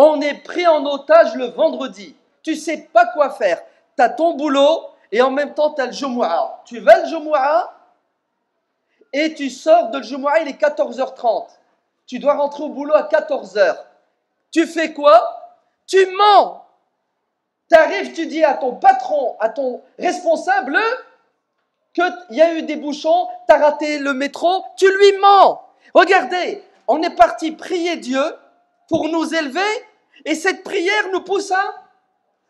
On est pris en otage le vendredi. Tu ne sais pas quoi faire. Tu as ton boulot et en même temps tu as le Jumu'ah. Tu vas le Jumu'ah et tu sors de le Jumu'ah, il est 14h30. Tu dois rentrer au boulot à 14h. Tu fais quoi? Tu mens. Tu arrives, tu dis à ton patron, à ton responsable qu'il y a eu des bouchons, tu as raté le métro, tu lui mens. Regardez, on est parti prier Dieu pour nous élever et cette prière nous pousse à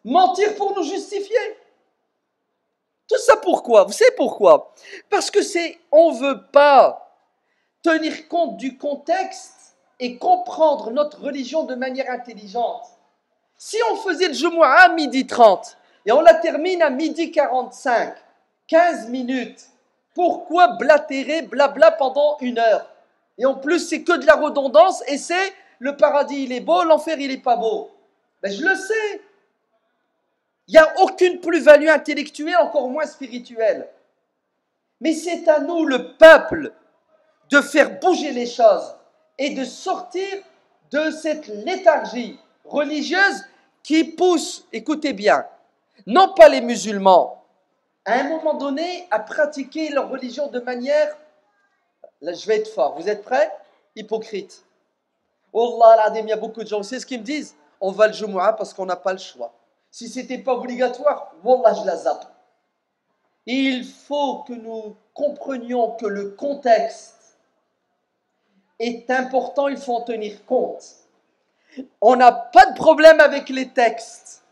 mentir pour nous justifier. Tout ça pourquoi? Vous savez pourquoi? Parce que on ne veut pas tenir compte du contexte et comprendre notre religion de manière intelligente. Si on faisait le Jumu'ah à 12h30 et on la termine à 12h45, 15 minutes, pourquoi blatérer blabla pendant 1 heure? Et en plus, c'est que de la redondance et c'est le paradis il est beau, l'enfer il est pas beau. Ben, je le sais. Il n'y a aucune plus-value intellectuelle, encore moins spirituelle. Mais c'est à nous, le peuple, de faire bouger les choses et de sortir de cette léthargie religieuse qui pousse, écoutez bien, non pas les musulmans, à un moment donné, à pratiquer leur religion de manière, là je vais être fort, vous êtes prêts? Hypocrite. Oh Allah, il y a beaucoup de gens, vous savez ce qu'ils me disent? On va le Jumu'ah parce qu'on n'a pas le choix. Si ce n'était pas obligatoire, Wallah, je la zappe. Il faut que nous comprenions que le contexte est important, il faut en tenir compte. On n'a pas de problème avec les textes.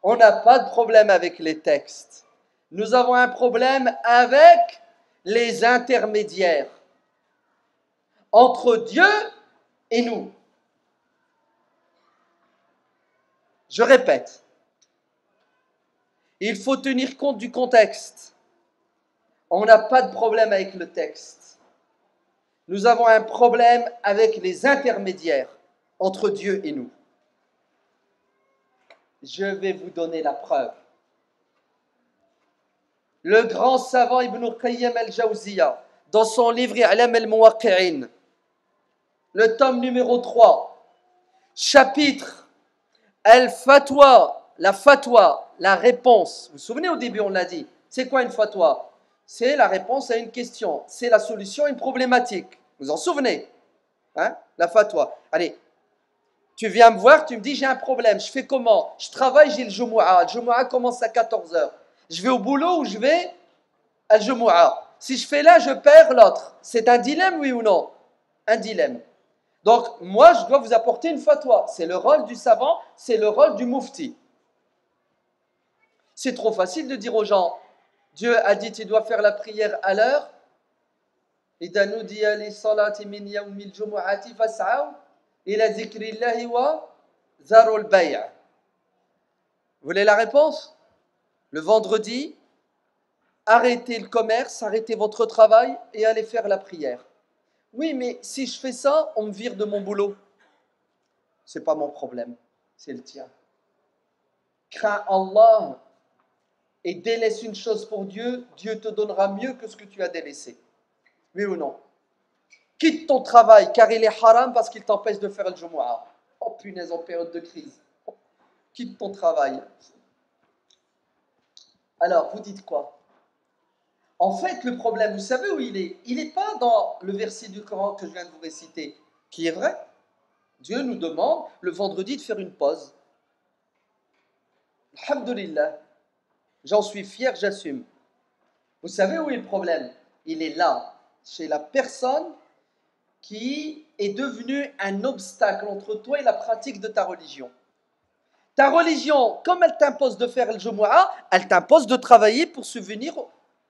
On n'a pas de problème avec les textes. Nous avons un problème avec les intermédiaires entre Dieu et nous. Je répète, il faut tenir compte du contexte. On n'a pas de problème avec le texte. Nous avons un problème avec les intermédiaires entre Dieu et nous. Je vais vous donner la preuve. Le grand savant Ibn Qayyim al-Jawziyya, dans son livre I'lam al-Muwaqqi'in, le tome numéro 3, chapitre Al-Fatwa, la réponse. Vous vous souvenez au début, on l'a dit. C'est quoi une fatwa? C'est la réponse à une question. C'est la solution à une problématique. Vous vous en souvenez? Hein? La fatwa. Allez, tu viens me voir, tu me dis j'ai un problème. Je fais comment? Je travaille, j'ai le Jumu'ah. Le Jumu'ah commence à 14h. Je vais au boulot ou je vais à le Jumu'ah. Si je fais l'un, je perds l'autre. C'est un dilemme, oui ou non? Un dilemme. Donc, moi, je dois vous apporter une fatwa. C'est le rôle du savant, c'est le rôle du mufti. C'est trop facile de dire aux gens, Dieu a dit, tu dois faire la prière à l'heure. إِذَا نُودِيَ لِلصَّلَاةِ مِنْ يَوْمِ الْجُمُعَةِ فَاسْعَوْا إِلَى ذِكْرِ اللَّهِ وَذَرُوا الْبَيْعَ. Vous voulez la réponse? Le vendredi, arrêtez le commerce, arrêtez votre travail et allez faire la prière. Oui, mais si je fais ça, on me vire de mon boulot. C'est pas mon problème, c'est le tien. Crains Allah et délaisse une chose pour Dieu, Dieu te donnera mieux que ce que tu as délaissé. Oui ou non? Quitte ton travail car il est haram parce qu'il t'empêche de faire le Jumu'ah. Oh punaise, en période de crise. Quitte ton travail. Alors, vous dites quoi? En fait, le problème, vous savez où il est? Il n'est pas dans le verset du Coran que je viens de vous réciter, qui est vrai. Dieu nous demande le vendredi de faire une pause. Alhamdulillah. J'en suis fier, j'assume. Vous savez où est le problème? Il est là, chez la personne qui est devenue un obstacle entre toi et la pratique de ta religion. Ta religion, comme elle t'impose de faire le Jumu'ah, elle t'impose de travailler pour subvenir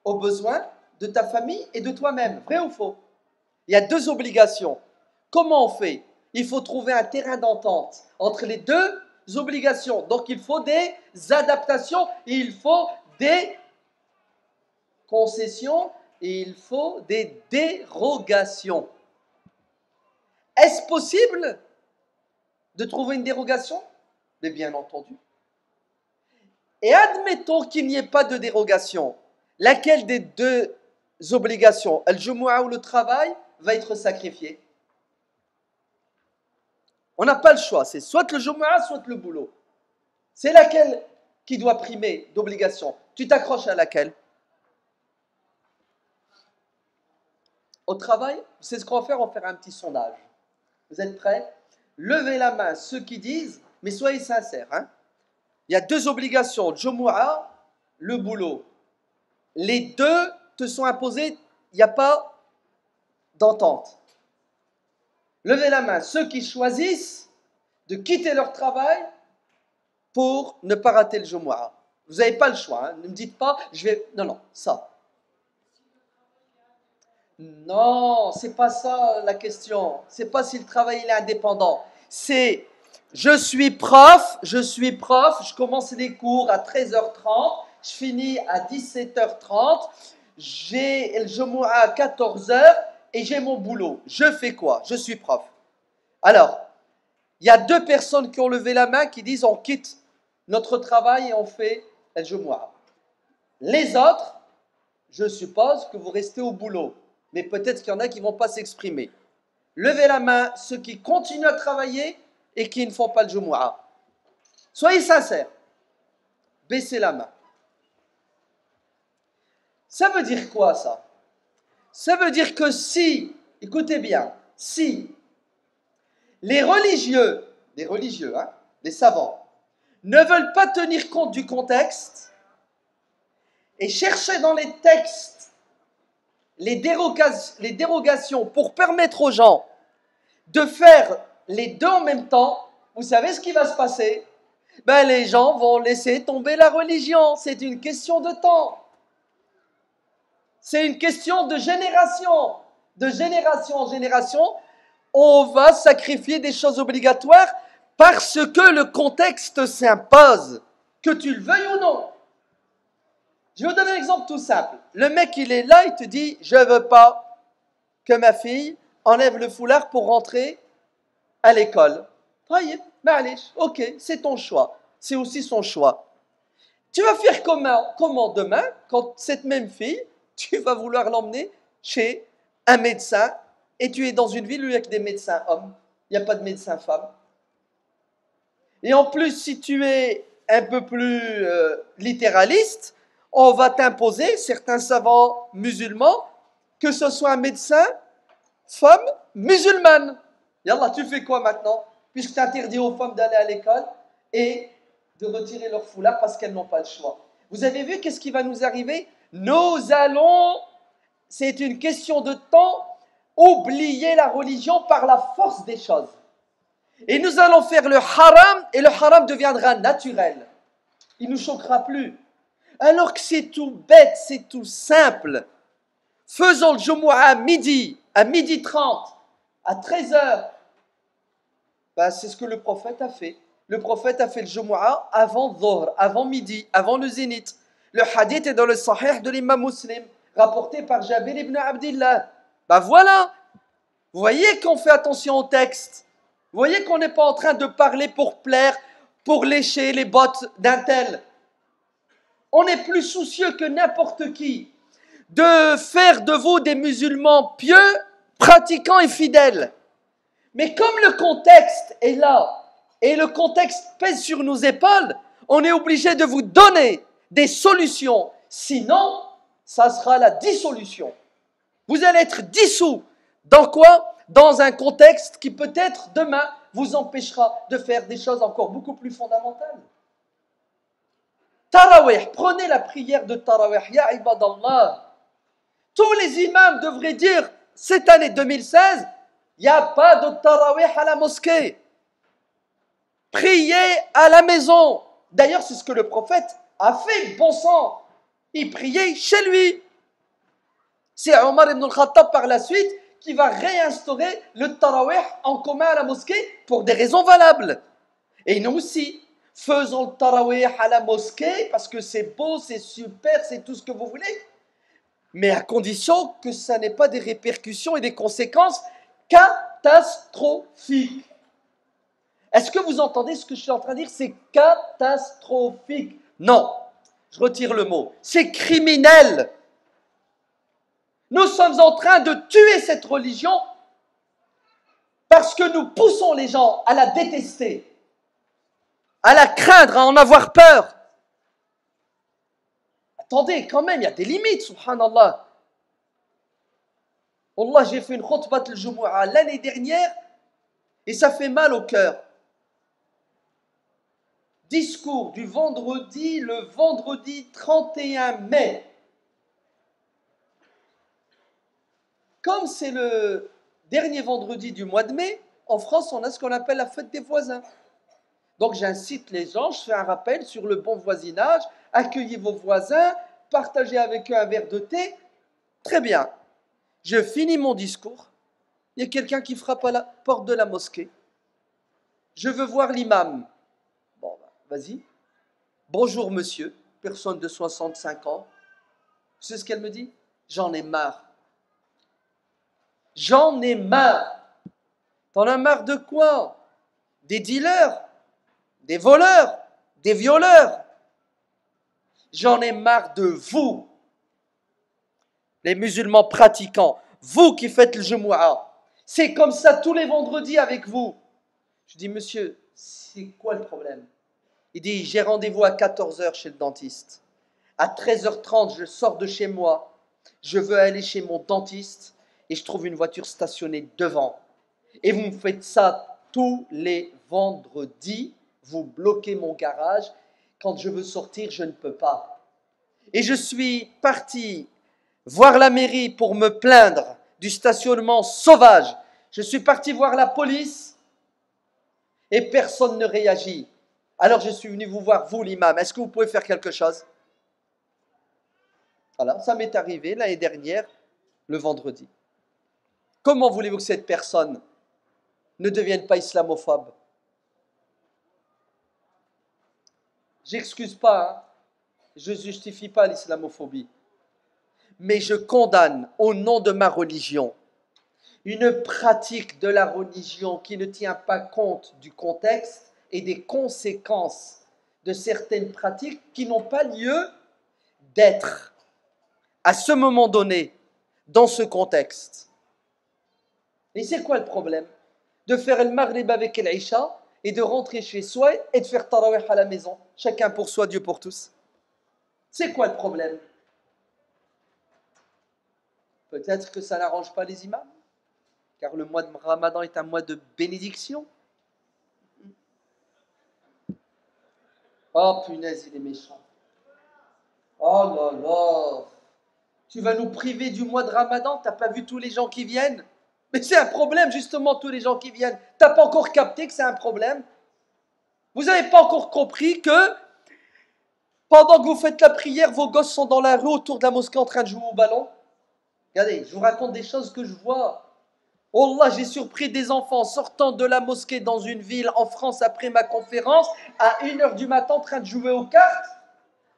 aux besoins de ta famille et de toi-même. Vrai ou faux? Il y a deux obligations. Comment on fait? Il faut trouver un terrain d'entente entre les deux obligations. Donc il faut des adaptations, il faut des concessions et il faut des dérogations. Est-ce possible de trouver une dérogation? Mais bien entendu. Et admettons qu'il n'y ait pas de dérogation. Laquelle des deux obligations, le Jumu'ah ou le travail, va être sacrifiée? On n'a pas le choix, c'est soit le Jumu'ah, soit le boulot. C'est laquelle qui doit primer d'obligation? Tu t'accroches à laquelle? Au travail, c'est ce qu'on va faire, on va faire un petit sondage. Vous êtes prêts? Levez la main ceux qui disent, mais soyez sincères, hein? Il y a deux obligations, le Jumu'ah, le boulot. Les deux te sont imposés, il n'y a pas d'entente. Levez la main ceux qui choisissent de quitter leur travail pour ne pas rater le Jumu'ah. Vous n'avez pas le choix, hein? Ne me dites pas, je vais... Non, non, ça. Non, c'est pas ça la question. C'est pas si le travail il est indépendant. C'est je suis prof, je commence les cours à 13h30, je finis à 17h30, j'ai le Jumu'ah à 14h et j'ai mon boulot. Je fais quoi? Je suis prof. Alors, il y a deux personnes qui ont levé la main qui disent on quitte notre travail et on fait le Jumu'ah. Les autres, je suppose que vous restez au boulot. Mais peut-être qu'il y en a qui ne vont pas s'exprimer. Levez la main ceux qui continuent à travailler et qui ne font pas le Jumu'ah. Soyez sincères. Baissez la main. Ça veut dire quoi ça? Ça veut dire que si, écoutez bien, si les religieux, hein, les savants, ne veulent pas tenir compte du contexte et chercher dans les textes les dérogations pour permettre aux gens de faire les deux en même temps, vous savez ce qui va se passer? Ben, les gens vont laisser tomber la religion. C'est une question de temps. C'est une question de génération. De génération en génération, on va sacrifier des choses obligatoires parce que le contexte s'impose, que tu le veuilles ou non. Je vais vous donner un exemple tout simple. Le mec, il est là, il te dit, je ne veux pas que ma fille enlève le foulard pour rentrer à l'école. Ok, c'est ton choix. C'est aussi son choix. Tu vas faire comment demain, quand cette même fille, tu vas vouloir l'emmener chez un médecin et tu es dans une ville où il n'y a que des médecins hommes, il n'y a pas de médecins femmes. Et en plus, si tu es un peu plus littéraliste, on va t'imposer, certains savants musulmans, que ce soit un médecin, femme, musulmane. Yallah, tu fais quoi maintenant? Puisque tu interdis aux femmes d'aller à l'école et de retirer leur foulard parce qu'elles n'ont pas le choix. Vous avez vu qu'est-ce qui va nous arriver? Nous allons, c'est une question de temps, oublier la religion par la force des choses. Et nous allons faire le haram et le haram deviendra naturel. Il ne nous choquera plus. Alors que c'est tout bête, c'est tout simple. Faisons le Jumu'ah à midi 30, à 13h. Ben, c'est ce que le prophète a fait. Le prophète a fait le Jumu'ah avant Dhuhr, avant midi, avant le zénith. Le hadith est dans le Sahih de l'imam Muslim, rapporté par Jabir ibn Abdillah. Ben voilà. Vous voyez qu'on fait attention au texte. Vous voyez qu'on n'est pas en train de parler pour plaire, pour lécher les bottes d'un tel. On est plus soucieux que n'importe qui de faire de vous des musulmans pieux, pratiquants et fidèles. Mais comme le contexte est là et le contexte pèse sur nos épaules, on est obligé de vous donner des solutions. Sinon, ça sera la dissolution. Vous allez être dissous. Dans quoi? Dans un contexte qui peut-être demain vous empêchera de faire des choses encore beaucoup plus fondamentales. Tarawih, prenez la prière de Tarawih, ya ibadallah. Tous les imams devraient dire, cette année 2016, il n'y a pas de Tarawih à la mosquée. Priez à la maison. D'ailleurs, c'est ce que le prophète a fait, bon sang. Il priait chez lui. C'est Omar ibn al-Khattab par la suite qui va réinstaurer le Tarawih en commun à la mosquée pour des raisons valables. Et nous aussi. Faisons le tarawih à la mosquée parce que c'est beau, c'est super, c'est tout ce que vous voulez. Mais à condition que ça n'ait pas des répercussions et des conséquences catastrophiques. Est-ce que vous entendez ce que je suis en train de dire? C'est catastrophique. Non, je retire le mot. C'est criminel. Nous sommes en train de tuer cette religion Parce que nous poussons les gens à la détester, à la craindre, à en avoir peur. Attendez, quand même, il y a des limites, subhanallah. Wallah, j'ai fait une khutbat al-Jumu'ah l'année dernière et ça fait mal au cœur. Discours du vendredi, le vendredi 31 mai. Comme c'est le dernier vendredi du mois de mai, en France, on a ce qu'on appelle la fête des voisins. Donc j'incite les gens, je fais un rappel sur le bon voisinage, accueillez vos voisins, partagez avec eux un verre de thé. Très bien. Je finis mon discours. Il y a quelqu'un qui frappe à la porte de la mosquée. Je veux voir l'imam. Bon, vas-y. Bonjour monsieur, personne de 65 ans. C'est ce qu'elle me dit? J'en ai marre. J'en ai marre. T'en as marre de quoi? Des dealers, des voleurs, des violeurs. J'en ai marre de vous, les musulmans pratiquants. Vous qui faites le Jumu'ah. C'est comme ça tous les vendredis avec vous. Je dis, monsieur, c'est quoi le problème? Il dit, j'ai rendez-vous à 14h chez le dentiste. À 13h30, je sors de chez moi. Je veux aller chez mon dentiste et je trouve une voiture stationnée devant. Et vous me faites ça tous les vendredis. Vous bloquez mon garage. Quand je veux sortir, je ne peux pas. Et je suis parti voir la mairie pour me plaindre du stationnement sauvage. Je suis parti voir la police et personne ne réagit. Alors je suis venu vous voir, vous l'imam. Est-ce que vous pouvez faire quelque chose? Voilà, ça m'est arrivé l'année dernière, le vendredi. Comment voulez-vous que cette personne ne devienne pas islamophobe? J'excuse pas, hein. Je ne justifie pas l'islamophobie. Mais je condamne au nom de ma religion une pratique de la religion qui ne tient pas compte du contexte et des conséquences de certaines pratiques qui n'ont pas lieu d'être à ce moment donné dans ce contexte. Et c'est quoi le problème? De faire le maghrib avec l'Isha et de rentrer chez soi et de faire tarawih à la maison. Chacun pour soi, Dieu pour tous. C'est quoi le problème? Peut-être que ça n'arrange pas les imams, car le mois de Ramadan est un mois de bénédiction. Oh punaise, il est méchant. Oh là là. Tu vas nous priver du mois de Ramadan? T'as pas vu tous les gens qui viennent? Mais c'est un problème justement, tous les gens qui viennent. T'as pas encore capté que c'est un problème? Vous n'avez pas encore compris que pendant que vous faites la prière, vos gosses sont dans la rue autour de la mosquée en train de jouer au ballon? Regardez, je vous raconte des choses que je vois. Oh là, j'ai surpris des enfants sortant de la mosquée dans une ville en France après ma conférence à 1h du matin en train de jouer aux cartes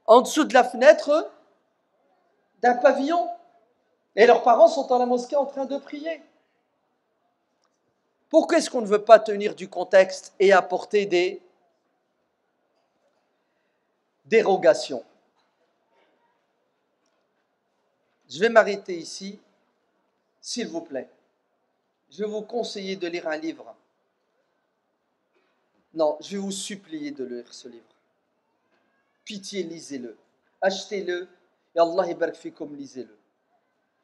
en dessous de la fenêtre d'un pavillon. Et leurs parents sont dans la mosquée en train de prier. Pourquoi est-ce qu'on ne veut pas tenir du contexte et apporter des dérogations? Je vais m'arrêter ici, s'il vous plaît. Je vais vous conseiller de lire un livre. Non, je vais vous supplier de lire ce livre. Pitié, lisez-le. Achetez-le. Et Allah ibarak fikum, lisez-le.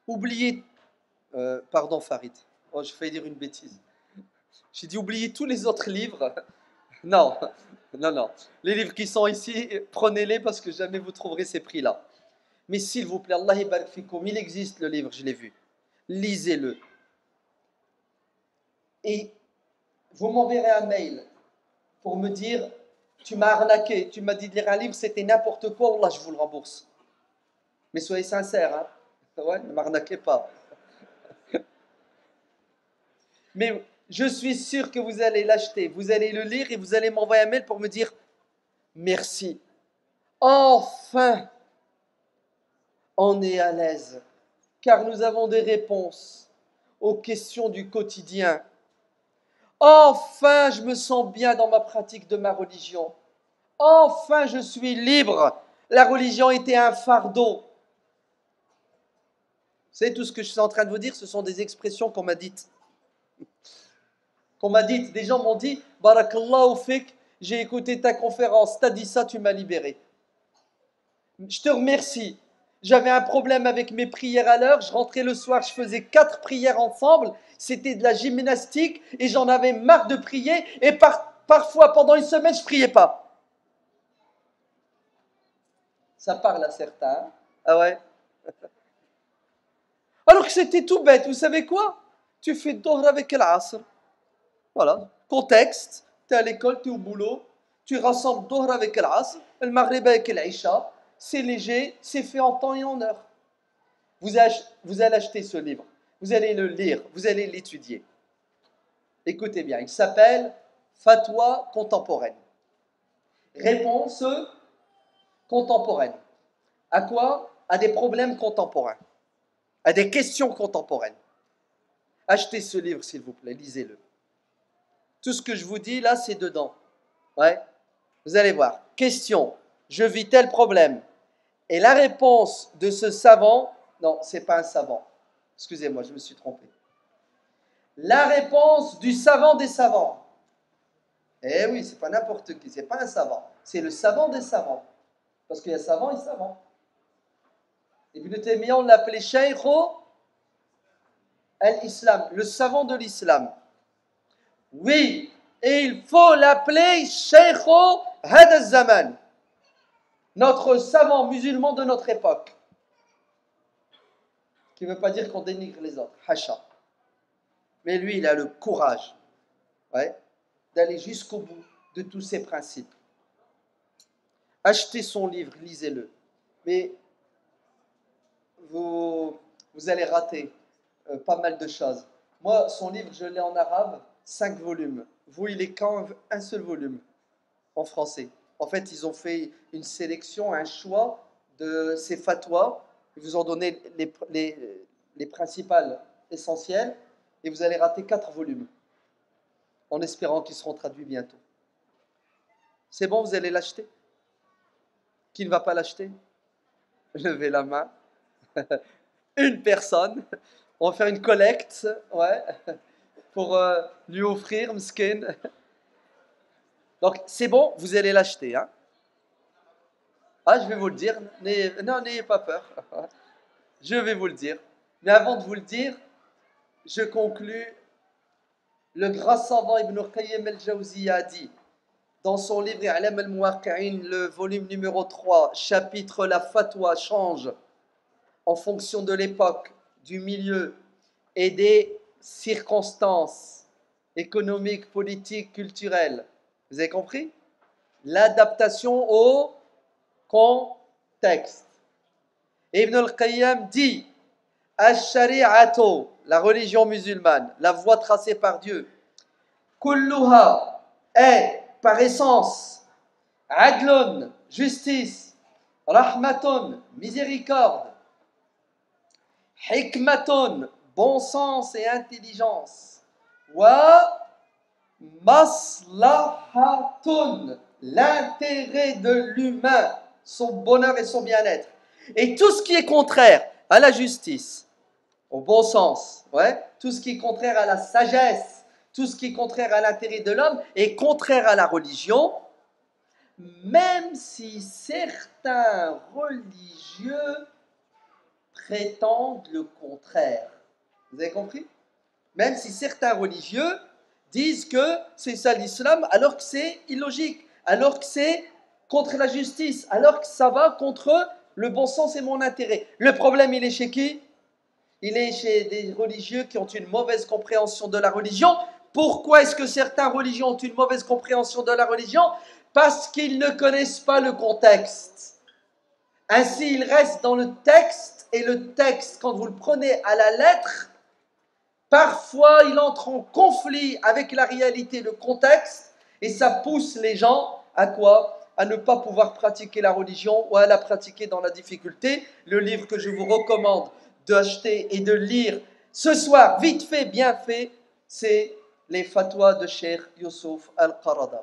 Oubliez... pardon Farid. Oh, je fais dire une bêtise. J'ai dit oubliez tous les autres livres. Non, non, non. Les livres qui sont ici, prenez-les parce que jamais vous trouverez ces prix-là. Mais s'il vous plaît, Allah ibarak fikum, il existe le livre, je l'ai vu. Lisez-le. Et vous m'enverrez un mail pour me dire tu m'as arnaqué, tu m'as dit de lire un livre, c'était n'importe quoi, Allah, je vous le rembourse. Mais soyez sincères, hein. Ouais, ne m'arnaquez pas. Mais je suis sûr que vous allez l'acheter, vous allez le lire et vous allez m'envoyer un mail pour me dire merci. Enfin, on est à l'aise, car nous avons des réponses aux questions du quotidien. Enfin, je me sens bien dans ma pratique de ma religion. Enfin, je suis libre. La religion était un fardeau. Vous savez, tout ce que je suis en train de vous dire, ce sont des expressions qu'on m'a dites. Qu'on m'a dit, des gens m'ont dit, Barakallahu fik, j'ai écouté ta conférence, t'as dit ça, tu m'as libéré. Je te remercie. J'avais un problème avec mes prières à l'heure, je rentrais le soir, je faisais 4 prières ensemble, c'était de la gymnastique et j'en avais marre de prier et parfois pendant une semaine je priais pas. Ça parle à certains. Ah ouais. Alors que c'était tout bête, vous savez quoi? Tu fais Dohr avec l'Asr. Voilà, contexte, tu es à l'école, tu es au boulot, tu rassembles Dohr avec l'Asr, le Maghrib avec l'Aïcha, c'est léger, c'est fait en temps et en heure. Vous allez acheter ce livre, vous allez le lire, vous allez l'étudier. Écoutez bien, il s'appelle Fatwa contemporaine. Réponse contemporaine. À quoi? À des problèmes contemporains, à des questions contemporaines. Achetez ce livre, s'il vous plaît, lisez-le. Tout ce que je vous dis là, c'est dedans. Ouais. Vous allez voir. Question. Je vis tel problème. Et la réponse de ce savant, non, c'est pas un savant. Excusez-moi, je me suis trompé. La réponse du savant des savants. Eh oui, c'est pas n'importe qui, c'est pas un savant. C'est le savant des savants. Parce qu'il y a savant et savant. Ibn Taymiyyah, on l'appelait Shaykh al-Islam, le savant de l'islam. Oui, et il faut l'appeler Shaykh Had al-Zaman, notre savant musulman de notre époque. Qui ne veut pas dire qu'on dénigre les autres, hacha. Mais lui, il a le courage, ouais, d'aller jusqu'au bout de tous ces principes. Achetez son livre, lisez-le. Mais vous allez rater pas mal de choses. Moi, son livre, je l'ai en arabe, 5 volumes. Vous, il est qu'un seul volume en français. En fait, ils ont fait une sélection, un choix de ces fatwas. Ils vous ont donné les principales essentielles et vous allez rater 4 volumes en espérant qu'ils seront traduits bientôt. C'est bon, vous allez l'acheter? Qui ne va pas l'acheter? Levez la main. Une personne. On va faire une collecte, ouais, pour lui offrir, m'skin. Donc, c'est bon, vous allez l'acheter, hein? Ah, je vais vous le dire. Non, n'ayez pas peur. Je vais vous le dire. Mais avant de vous le dire, je conclus. Le grand savant Ibn Qayyim al-Jawziyya a dit dans son livre I'lam al-Muwaqqi'in, le volume numéro 3, chapitre La fatwa change en fonction de l'époque, du milieu et des circonstances économiques, politiques, culturelles. Vous avez compris? L'adaptation au contexte. Ibn al-Qayyim dit Ash-Shari'atu, la religion musulmane, la voie tracée par Dieu, kulluha est par essence adlun, justice, rahmatun, miséricorde, hikmatun, bon sens et intelligence, wa maslahatun, l'intérêt de l'humain, son bonheur et son bien-être. Et tout ce qui est contraire à la justice, au bon sens, ouais, tout ce qui est contraire à la sagesse, tout ce qui est contraire à l'intérêt de l'homme est contraire à la religion, même si certains religieux prétendent le contraire. Vous avez compris? Même si certains religieux disent que c'est ça l'islam, alors que c'est illogique, alors que c'est contre la justice, alors que ça va contre le bon sens et mon intérêt. Le problème, il est chez qui? Il est chez des religieux qui ont une mauvaise compréhension de la religion. Pourquoi est-ce que certaines religions ont une mauvaise compréhension de la religion? Parce qu'ils ne connaissent pas le contexte. Ainsi, ils restent dans le texte, et le texte, quand vous le prenez à la lettre, parfois il entre en conflit avec la réalité, le contexte, et ça pousse les gens à quoi? À ne pas pouvoir pratiquer la religion ou à la pratiquer dans la difficulté. Le livre que je vous recommande d'acheter et de lire ce soir, vite fait, bien fait, c'est les fatwas de Cheikh Youssouf Al-Qaradawi.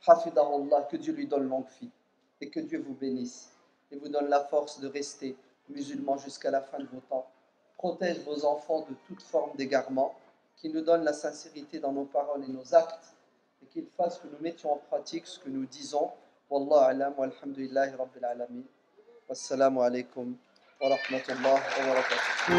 Hafidahullah, que Dieu lui donne longue vie et que Dieu vous bénisse et vous donne la force de rester musulman jusqu'à la fin de vos temps. Protège vos enfants de toute forme d'égarement qu'il nous donne la sincérité dans nos paroles et nos actes, et qu'il fasse que nous mettions en pratique ce que nous disons. Wallahu alam wa alhamdulillahi rabbil alamin. Wassalamu alaikum wa rahmatullah wa barakatuh.